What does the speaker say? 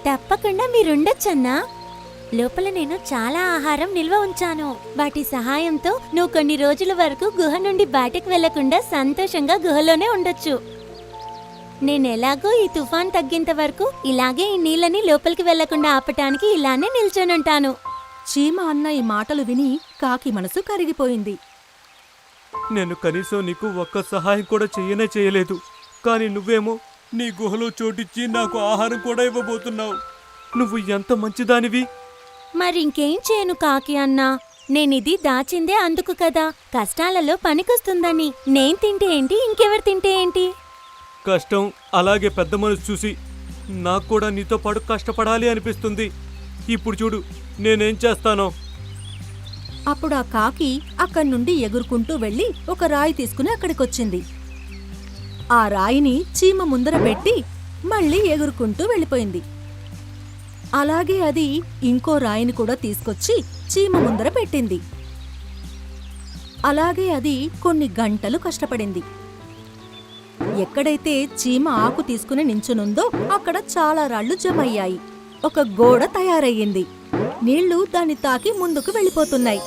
తప్పకుండా మీరుండొచ్చన్నా. లోపల నేను చాలా ఆహారం నిల్వ ఉంచాను. వాటి సహాయంతో నువ్వు కొన్ని రోజుల వరకు గుహ నుండి బయటకు వెళ్లకుండా సంతోషంగా గుహలోనే ఉండొచ్చు. నేనెలాగో ఈ తుఫాన్ తగ్గేంత వరకు ఇలాగే ఈ నీళ్ళని లోపలికి వెళ్లకుండా ఆపటానికి ఇలానే నిల్చొనుంటాను. చీమ అన్న ఈ మాటలు విని కాకి మనసు కరిగిపోయింది. నేను కనీసం నీకు ఒక్క సహాయం కూడా చేయలేదు. కానీ నువ్వేమో నీ గుహలో చోటిచ్చి నాకు ఆహారం కూడా ఇవ్వబోతున్నావు. నువ్వు ఎంత మంచిదానివి. మరింకేం చేయను కాకి అన్నా. నేనిది దాచిందే అందుకు కదా, కష్టాలలో పనికొస్తుందని. నేను తింటే ఏంటి, ఇంకెవరు తింటే ఏంటి? కష్టం అలాగే పెద్ద మనసు చూసి నాకు కూడా నీతో పాటు కష్టపడాలి అనిపిస్తుంది. ఇప్పుడు చూడు నేనేం చేస్తానో. అప్పుడు ఆ కాకి అక్కడి నుండి ఎగురుకుంటూ వెళ్లి ఒక రాయి తీసుకుని అక్కడికొచ్చింది. ఆ రాయిని చీమ ముందర పెట్టి మళ్ళీ ఎగురుకుంటూ వెళ్ళిపోయింది. అలాగే అది ఇంకో రాయిని కూడా తీసుకొచ్చి చీమ ముందర పెట్టింది. అలాగే అది కొన్ని గంటలు కష్టపడింది. ఎక్కడైతే చీమ ఆకు తీసుకుని నించునుందో అక్కడ చాలా రాళ్లు జమయ్యాయి. ఒక గోడ తయారయ్యింది. నీళ్లు దాన్ని తాకి ముందుకు వెళ్ళిపోతున్నాయి.